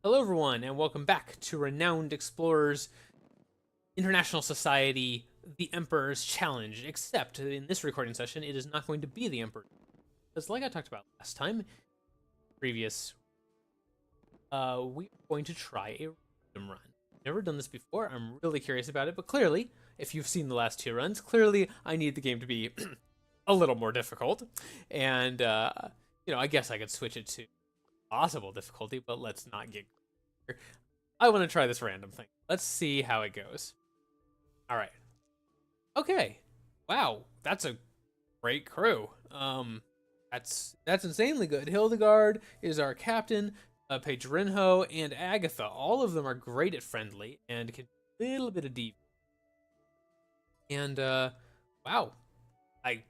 Hello, everyone, and welcome back to Renowned Explorers International Society The Emperor's Challenge. Except in this recording session, it is not going to be the Emperor. Because, like I talked about last time, previous, we are going to try a random run. Never done this before. I'm really curious about it, but clearly, if you've seen the last two runs, clearly I need the game to be a little more difficult. And, I guess I could switch it to possible difficulty, but let's not get. I want to try this random thing. Let's see how it goes. All right. Okay. Wow, that's a great crew. That's insanely good. Hildegard is our captain. Paige Rinho and Agatha. All of them are great at friendly and can do a little bit of deep. And wow, I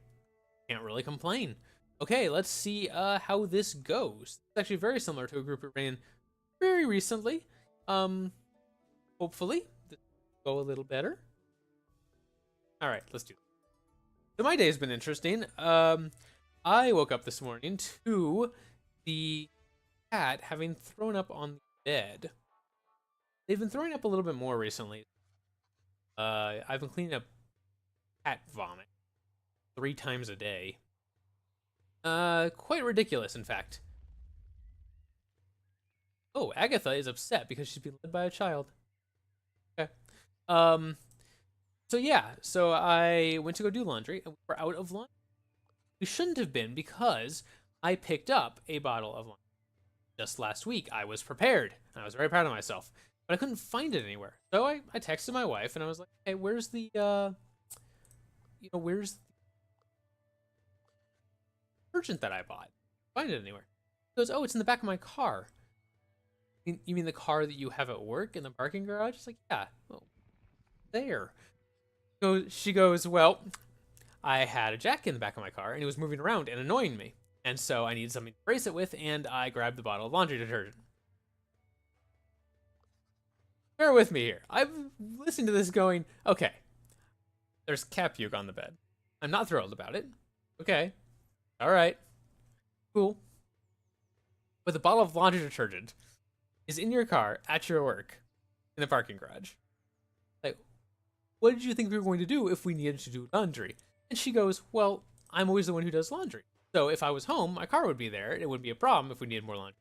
can't really complain. Okay, let's see how this goes. It's actually very similar to a group it ran very recently. Hopefully this will go a little better. All right, let's do it. So my day has been interesting. I woke up this morning to the cat having thrown up on the bed. They've been throwing up a little bit more recently. I've been cleaning up cat vomit 3 times a day. Quite ridiculous, in fact. Oh, Agatha is upset because she's being led by a child. Okay. So yeah, so I went to go do laundry, and we're out of laundry. We shouldn't have been because I picked up a bottle of laundry. Just last week, I was prepared, and I was very proud of myself. But I couldn't find it anywhere. So I texted my wife, and I was like, hey, where's the, where's the detergent that I bought? Find it anywhere. She goes, oh, it's in the back of my car. You mean the car that you have at work in the parking garage? It's like, yeah, well, there. So she goes, well, I had a jack in the back of my car, and it was moving around and annoying me. And so I needed something to brace it with, and I grabbed the bottle of laundry detergent. Bear with me here. I'm listening to this going, okay, there's cat puke on the bed. I'm not thrilled about it. Okay. All right. Cool. But the bottle of laundry detergent is in your car at your work in the parking garage. Like, what did you think we were going to do if we needed to do laundry? And she goes, well, I'm always the one who does laundry. So if I was home, my car would be there. It wouldn't be a problem if we needed more laundry.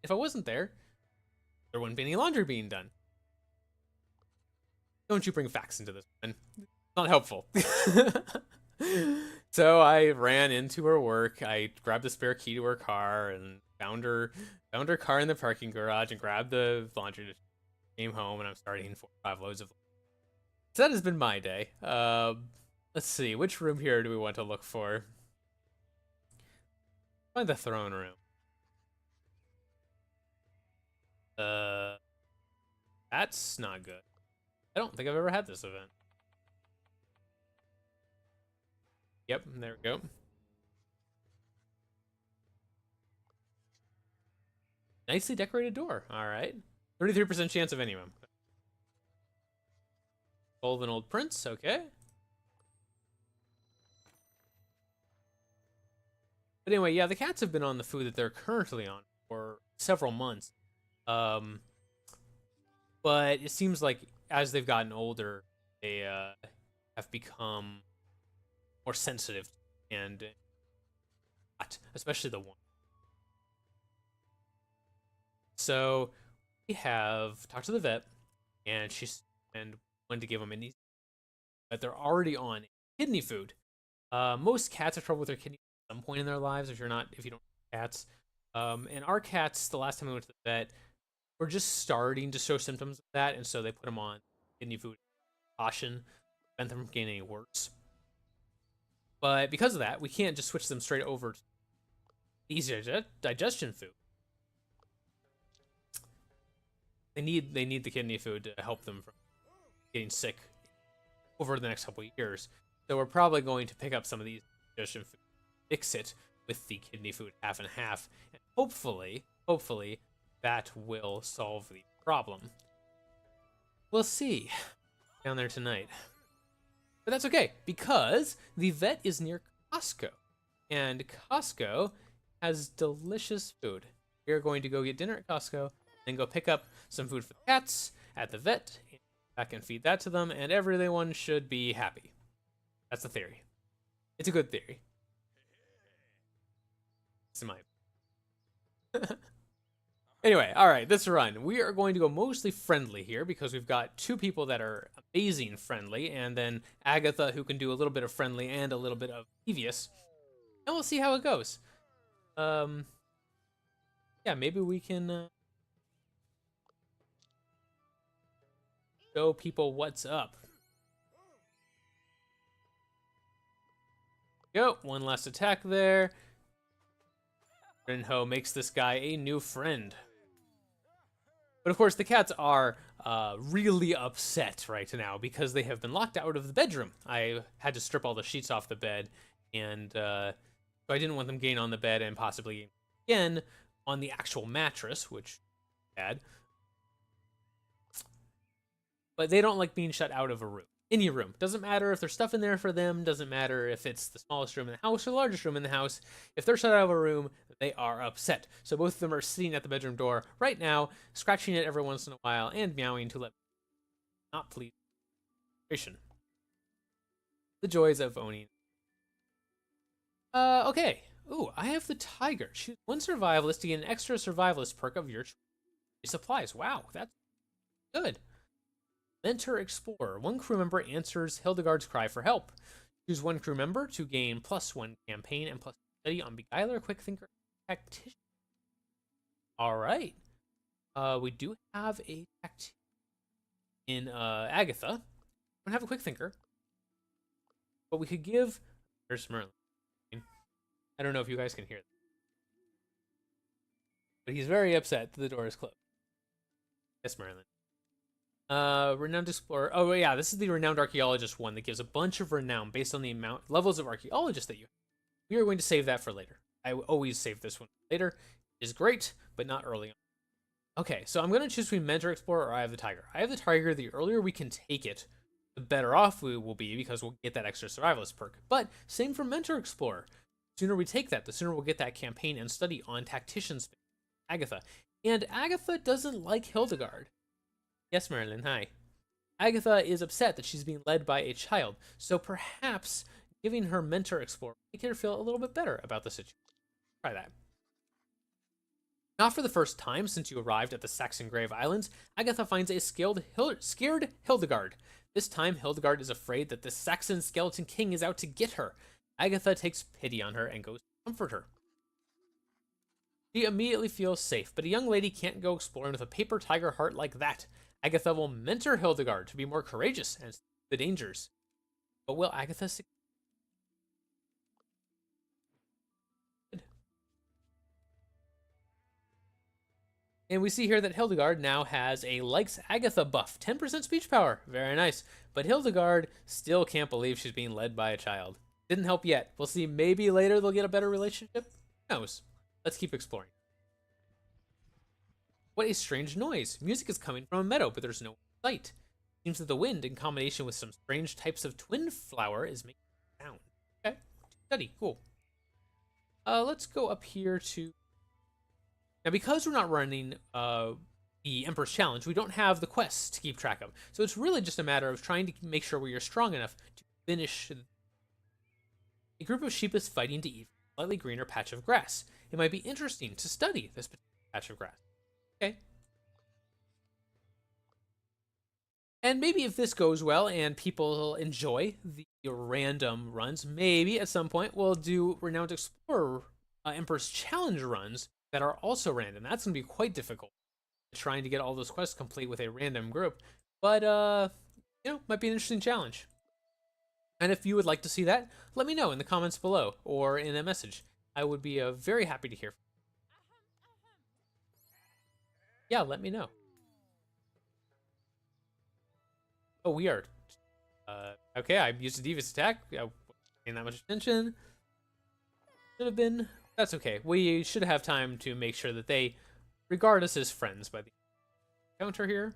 If I wasn't there, there wouldn't be any laundry being done. Don't you bring facts into this, man. Not helpful. So I ran into her work. I grabbed the spare key to her car and found her car in the parking garage and grabbed the laundry. Came home and I'm starting 4 or 5 loads of. So that has been my day. Let's see, which room here do we want to look for? Find the throne room. That's not good. I don't think I've ever had this event. Yep, there we go. Nicely decorated door. All right. 33% chance of any of them. Old and old prince. Okay. But anyway, yeah, the cats have been on the food that they're currently on for several months. But it seems like as they've gotten older, they have become more sensitive and especially the one. So we have talked to the vet, and wanted to give them any, but they're already on kidney food. Most cats have trouble with their kidneys at some point in their lives. If you don't have cats, and our cats, the last time we went to the vet, were just starting to show symptoms of that, and so they put them on kidney food caution, prevent them from getting any worse. But because of that, we can't just switch them straight over to easier digestion food. They need the kidney food to help them from getting sick over the next couple of years. So we're probably going to pick up some of these digestion food, mix it with the kidney food half and half, and hopefully that will solve the problem. We'll see down there tonight. But that's okay, because the vet is near Costco, and Costco has delicious food. We are going to go get dinner at Costco Then go pick up some food for the cats at the vet, and back and feed that to them, and everyone should be happy. That's the theory. It's a good theory. It's mine. Anyway, all right, this run. We are going to go mostly friendly here because we've got two people that are amazing friendly, and then Agatha who can do a little bit of friendly and a little bit of devious. And we'll see how it goes. Yeah, maybe we can show people what's up. Go, one last attack there. Rinho makes this guy a new friend. But of course, the cats are really upset right now because they have been locked out of the bedroom. I had to strip all the sheets off the bed, and so I didn't want them getting on the bed and possibly again on the actual mattress, which is bad. But they don't like being shut out of a room. Any room. Doesn't matter if there's stuff in there for them. Doesn't matter if it's the smallest room in the house or the largest room in the house. If they're shut out of a room, they are upset. So both of them are sitting at the bedroom door right now, scratching it every once in a while and meowing to let not please. The joys of owning. Okay. Ooh, I have the tiger. Choose one survivalist to get an extra survivalist perk of your choice. Supplies. Wow, that's good. Mentor Explorer. One crew member answers Hildegard's cry for help. Choose one crew member to gain +1 campaign and +1 study on Beguiler, Quick Thinker, Tactician. Alright. We do have a Tactician in Agatha. We don't have a Quick Thinker. But we could give... There's Merlin. I don't know if you guys can hear that. But he's very upset that the door is closed. Yes, Merlin. Renowned Explorer. Oh, yeah, this is the Renowned Archaeologist one that gives a bunch of renown based on the amount levels of archaeologists that you have. We are going to save that for later. I always save this one later. It is great, but not early on. Okay, so I'm going to choose between Mentor Explorer or I have the Tiger. I have the Tiger. The earlier we can take it, the better off we will be because we'll get that extra survivalist perk. But same for Mentor Explorer. The sooner we take that, the sooner we'll get that campaign and study on Tactician's Agatha. And Agatha doesn't like Hildegard. Yes, Marilyn, hi. Agatha is upset that she's being led by a child, so perhaps giving her Mentor Explorer will make her feel a little bit better about the situation. Try that. Not for the first time since you arrived at the Saxon Grave Islands, Agatha finds a scared Hildegard. This time, Hildegard is afraid that the Saxon Skeleton King is out to get her. Agatha takes pity on her and goes to comfort her. She immediately feels safe, but a young lady can't go exploring with a paper tiger heart like that. Agatha will mentor Hildegard to be more courageous and see the dangers. But will Agatha succeed? And we see here that Hildegard now has a likes Agatha buff. 10% speech power. Very nice. But Hildegard still can't believe she's being led by a child. Didn't help yet. We'll see maybe later they'll get a better relationship. Who knows? Let's keep exploring. What a strange noise. Music is coming from a meadow, but there's no sight. Seems that the wind, in combination with some strange types of twin flower, is making sound. Okay. Study. Cool. Let's go up here to... Now, because we're not running the Emperor's Challenge, we don't have the quests to keep track of. So it's really just a matter of trying to make sure we are strong enough to finish. A group of sheep is fighting to eat a slightly greener patch of grass. It might be interesting to study this particular patch of grass. Okay. And maybe if this goes well and people enjoy the random runs, maybe at some point we'll do Renowned Explorer Emperor's Challenge runs that are also random. That's going to be quite difficult, trying to get all those quests complete with a random group. But, you know, might be an interesting challenge. And if you would like to see that, let me know in the comments below or in a message. I would be very happy to hear from you. Yeah, let me know. Oh, we are. Okay, I used a devious attack. I paying that much attention. Should have been. That's okay. We should have time to make sure that they regard us as friends by the counter here.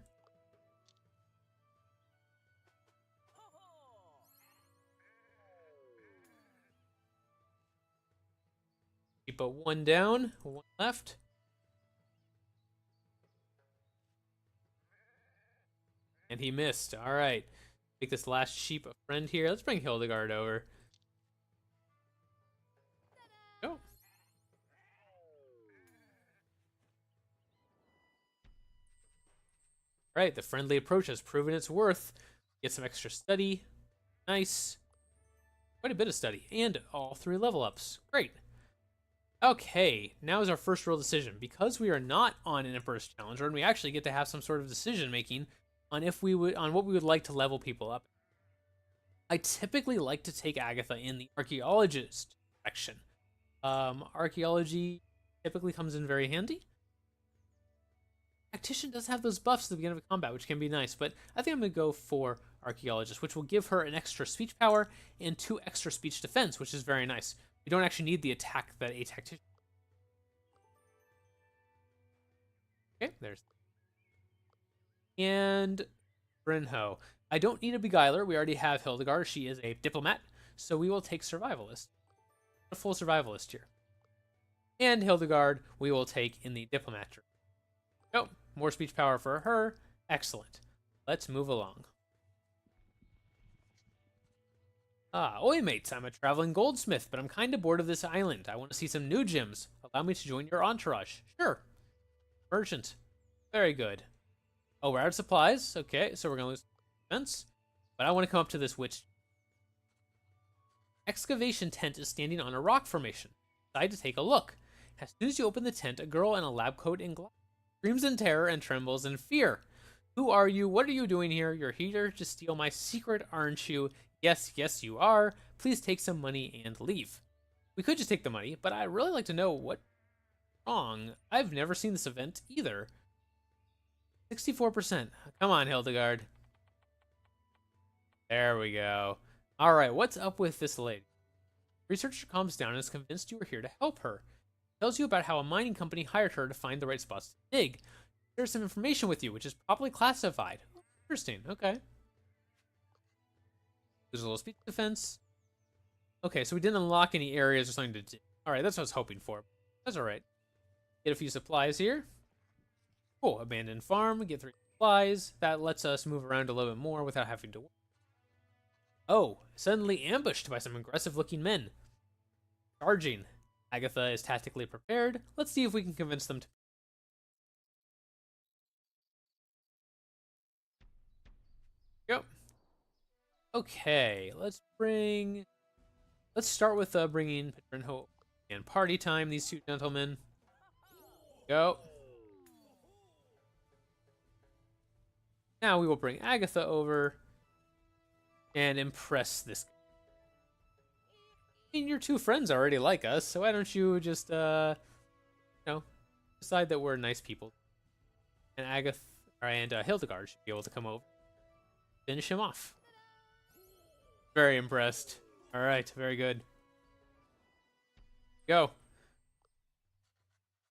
Keep a one down, one left. And he missed. All right. Make this last sheep a friend here. Let's bring Hildegard over. Go. All right. The friendly approach has proven its worth. Get some extra study. Nice. Quite a bit of study. And all 3 level ups. Great. Okay, now is our first real decision. Because we are not on an Emperor's Challenger, and we actually get to have some sort of decision making on what we would like to level people up. I typically like to take Agatha in the archaeologist section. Archaeology typically comes in very handy. Tactician does have those buffs at the beginning of combat, which can be nice, but I think I'm going to go for archaeologist, which will give her an extra speech power and 2 extra speech defense, which is very nice. We don't actually need the attack that a tactician. Okay, there's. And Brynho. I don't need a beguiler. We already have Hildegard. She is a diplomat, so we will take survivalist. A full survivalist here. And Hildegard we will take in the diplomat. Oh, more speech power for her. Excellent. Let's move along. Oi mates, I'm a traveling goldsmith, but I'm kind of bored of this island. I want to see some new gems. Allow me to join your entourage. Sure. Merchant. Very good. Oh, we're out of supplies. Okay, so we're going to lose defense. But I want to come up to this witch. Excavation tent is standing on a rock formation. Decide to take a look. As soon as you open the tent, a girl in a lab coat and glass screams in terror and trembles in fear. Who are you? What are you doing here? You're here to steal my secret, aren't you? Yes, yes, you are. Please take some money and leave. We could just take the money, but I'd really like to know what's wrong. I've never seen this event either. 64%. Come on, Hildegard. There we go. All right, what's up with this lady? Researcher calms down and is convinced you are here to help her. Tells you about how a mining company hired her to find the right spots to dig. There's some information with you, which is probably classified. Interesting. Okay. There's a little speech defense. Okay, so we didn't unlock any areas or something to do. Alright, that's what I was hoping for. That's alright. Get a few supplies here. Cool, abandoned farm, get 3 supplies. That lets us move around a little bit more without having to work. Oh, suddenly ambushed by some aggressive looking men. Charging. Agatha is tactically prepared. Let's see if we can convince them to. Go. Okay, let's start with bringing Pedrinho and party time, these 2 gentlemen. Go. Now we will bring Agatha over and impress this guy. I mean, your 2 friends already like us, so why don't you just, decide that we're nice people. And Agatha and Hildegard should be able to come over. Finish him off. Very impressed. All right, very good. Go.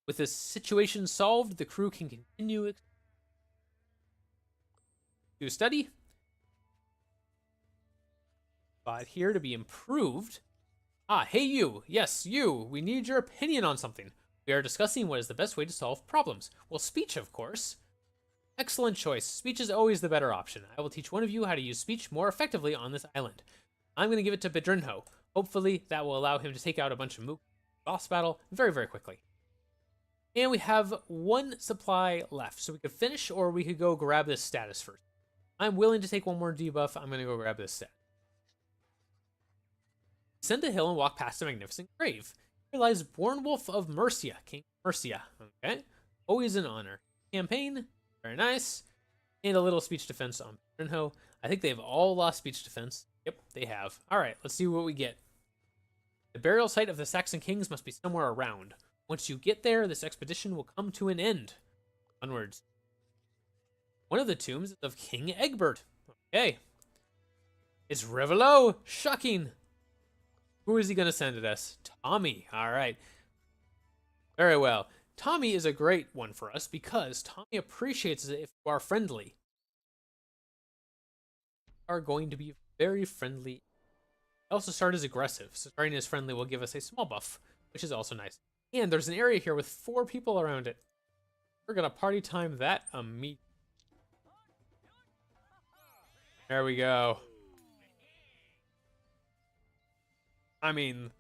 With this situation solved, the crew can continue to study. Spot here to be improved. Hey you. Yes, you. We need your opinion on something. We are discussing what is the best way to solve problems. Well, speech, of course. Excellent choice. Speech is always the better option. I will teach one of you how to use speech more effectively on this island. I'm going to give it to Pedrinho. Hopefully, that will allow him to take out a bunch of mook boss battle very, very quickly. And we have 1 supply left, so we could finish or we could go grab this status first. I'm willing to take 1 more debuff. I'm going to go grab this stat. Ascend a hill and walk past a magnificent grave. Here lies Born Wolf of Mercia, King Mercia. Okay, always an honor. Campaign, very nice. And a little speech defense on Pedrinho. I think they've all lost speech defense. Yep, they have. All right, let's see what we get. The burial site of the Saxon kings must be somewhere around. Once you get there, this expedition will come to an end. Onwards. One of the tombs is of King Egbert. Okay. It's Revelo. Shocking. Who is he going to send at us? Tommy. All right. Very well. Tommy is a great one for us because Tommy appreciates it if you are friendly. Are going to be very friendly. Also start as aggressive, so starting as friendly will give us a small buff, which is also nice. And there's an area here with 4 people around it. We're gonna party time that immediately. There we go. I mean,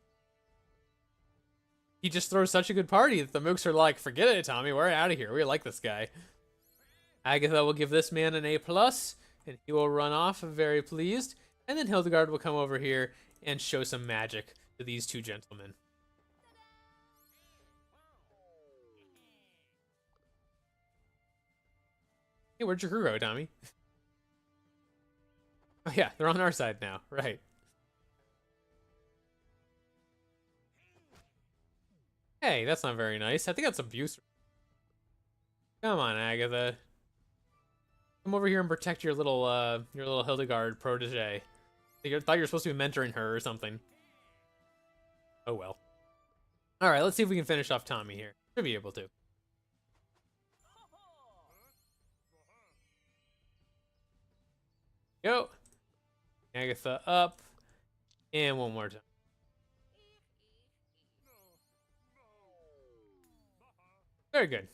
he just throws such a good party that the mooks are like, forget it, Tommy, we're out of here. We like this guy. Agatha will give this man an A+, and he will run off very pleased. And then Hildegard will come over here and show some magic to these two gentlemen. Hey, where'd your crew go, Tommy? Oh yeah, they're on our side now, right. Hey, that's not very nice. I think that's abuse. Come on, Agatha. Come over here and protect your little Hildegard protege. I thought you were supposed to be mentoring her or something. Oh well. Alright, let's see if we can finish off Tommy here. Should be able to. Go. Agatha up. And one more time. Very good.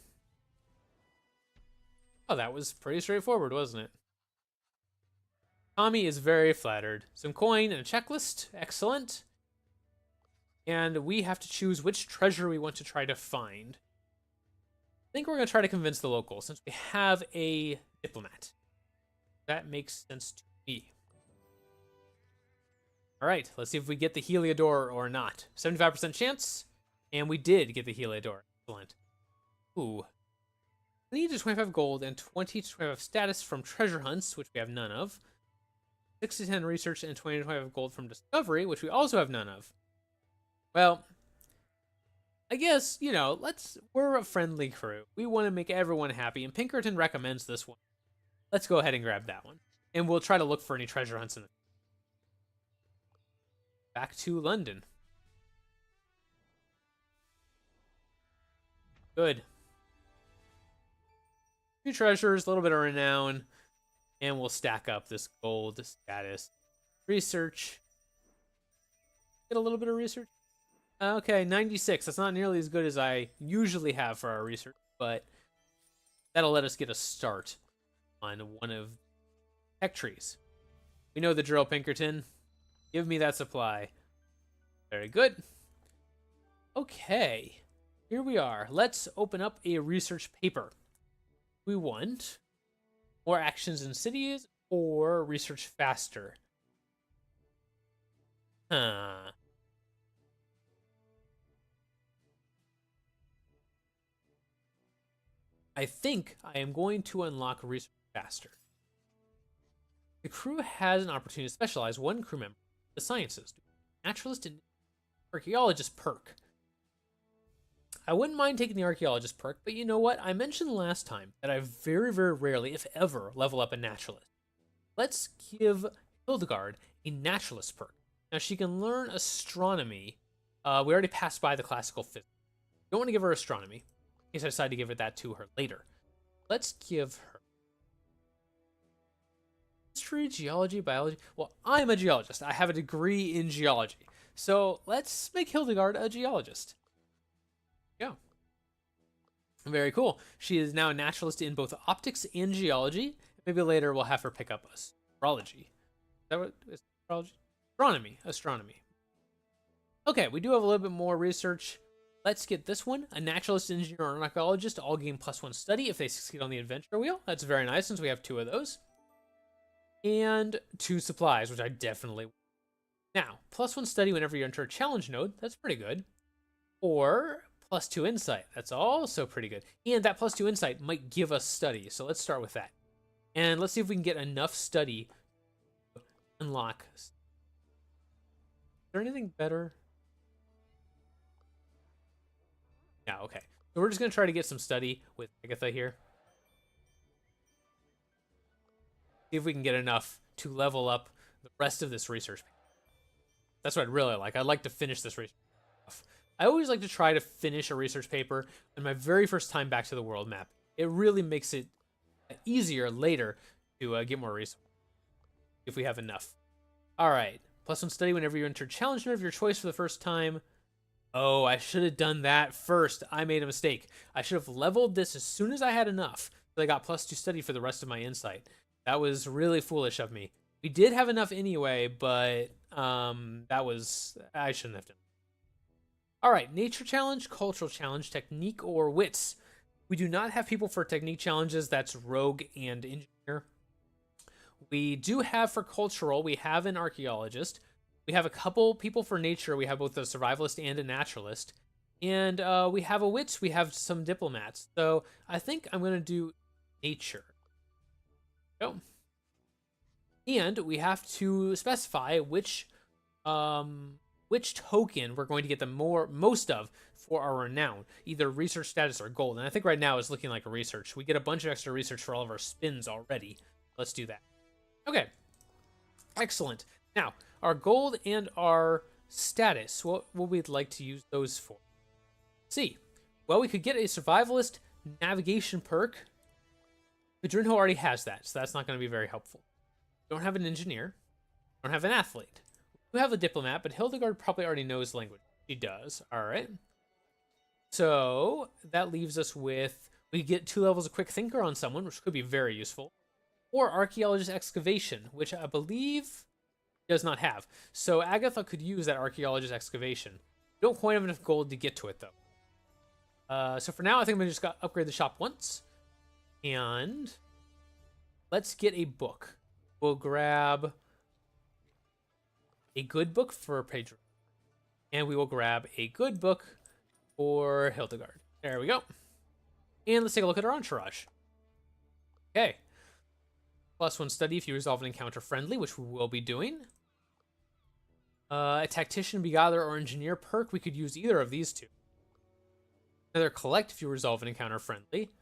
Oh, that was pretty straightforward, wasn't it? Tommy is very flattered. Some coin and a checklist. Excellent. And we have to choose which treasure we want to try to find. I think we're going to try to convince the locals, since we have a diplomat. That makes sense to me. Alright, let's see if we get the Heliodor or not. 75% chance. And we did get the Heliodor. Excellent. Ooh. I need 25 gold and 20 to 25 status from treasure hunts, which we have none of. 6 to 10 research and 20 to 25 gold from discovery, which we also have none of. Well, I guess, you know, we're a friendly crew. We want to make everyone happy, and Pinkerton recommends this one. Let's go ahead and grab that one. And we'll try to look for any treasure hunts in the... Back to London. Good. 2 treasures, a little bit of renown, and we'll stack up this gold status. Research. Get a little bit of research. Okay, 96. That's not nearly as good as I usually have for our research, but that'll let us get a start on one of tech trees. We know the drill, Pinkerton. Give me that supply. Very good. Okay, here we are. Let's open up a research paper. We want more actions in cities or research faster. I think I am going to unlock research faster. The crew has an opportunity to specialize one crew member in the sciences, naturalist and archaeologist perk. I wouldn't mind taking the archaeologist perk, but you know what? I mentioned last time that I very, very rarely, if ever, level up a naturalist. Let's give Hildegard a naturalist perk. Now, she can learn astronomy. We already passed by the classical physics. Don't want to give her astronomy, in case I decide to give that to her later. Let's give her history, geology, biology. Well, I'm a geologist. I have a degree in geology. So let's make Hildegard a geologist. Yeah. Very cool. She is now a naturalist in both optics and geology. Maybe later we'll have her pick up astrology. Is that what is astrology? Astronomy. Okay, we do have a little bit more research. Let's get this one. A naturalist, engineer, or an archaeologist all gain +1 study if they succeed on the adventure wheel. That's very nice since we have 2 of those. And 2 supplies, which I definitely want. Now, +1 study whenever you enter a challenge node. That's pretty good. Or +2 insight. That's also pretty good. And that +2 insight might give us study. So let's start with that. And let's see if we can get enough study to unlock. Is there anything better? Yeah, okay. So we're just going to try to get some study with Agatha here. See if we can get enough to level up the rest of this research. That's what I'd really like. I'd like to finish this research off. I always like to try to finish a research paper on my very first time back to the world map. It really makes it easier later to get more resources if we have enough. All right. +1 study whenever you enter challenge node of your choice for the first time. Oh, I should have done that first. I made a mistake. I should have leveled this as soon as I had enough. So I got +2 study for the rest of my insight. That was really foolish of me. We did have enough anyway, but I shouldn't have done. All right, nature challenge, cultural challenge, technique, or wits. We do not have people for technique challenges. That's rogue and engineer. We do have for cultural, we have an archaeologist. We have a couple people for nature. We have both a survivalist and a naturalist. And we have a wits. We have some diplomats. So I think I'm going to do nature. Go. And we have to specify which token we're going to get the most of for our renown, either research status or gold. And I think right now it's looking like a research. We get a bunch of extra research for all of our spins already. Let's do that. Okay. Excellent. Now, our gold and our status, what we'd like to use those for. See, well, we could get a survivalist navigation perk. Madrinho already has that, so that's not going to be very helpful. We don't have an engineer. We don't have an athlete. We have a diplomat, but Hildegard probably already knows language. She does. All right. So that leaves us with, we get 2 levels of quick thinker on someone, which could be very useful. Or archaeologist excavation, which I believe does not have. So Agatha could use that archaeologist excavation. We don't quite have enough gold to get to it, though. So for now, I think I'm going to just upgrade the shop once. And let's get a book. We'll grab a good book for Pedro. And we will grab a good book for Hildegard. There we go. And let's take a look at our entourage. Okay. +1 study if you resolve an encounter friendly, which we will be doing. A tactician, begather, or engineer perk. We could use either of these two. Another collect if you resolve an encounter friendly.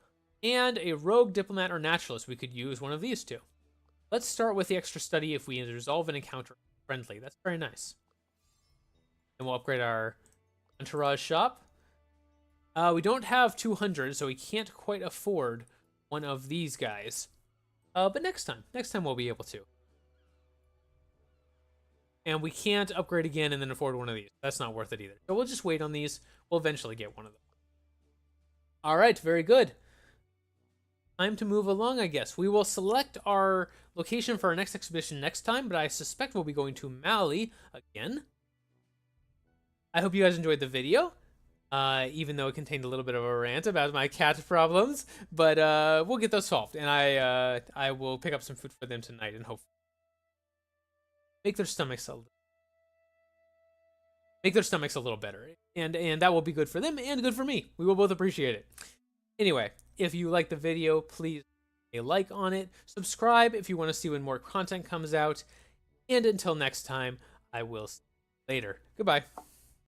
And a rogue, diplomat, or naturalist. We could use one of these two. Let's start with the extra study if we resolve an encounter friendly. That's very nice. And we'll upgrade our entourage shop. We don't have 200, so we can't quite afford one of these guys. But next time we'll be able to. And we can't upgrade again and then afford one of these. That's not worth it either. So we'll just wait on these. We'll eventually get one of them. All right, very good. Time to move along, I guess. We will select our location for our next expedition next time, but I suspect we'll be going to Mali again. I hope you guys enjoyed the video. Even though it contained a little bit of a rant about my cat problems, but we'll get those solved, and I will pick up some food for them tonight and hopefully make their stomachs a little better, and that will be good for them and good for me. We will both appreciate it. Anyway, if you like the video, please a like on it, subscribe if you want to see when more content comes out, and until next time, I will see you later. Goodbye.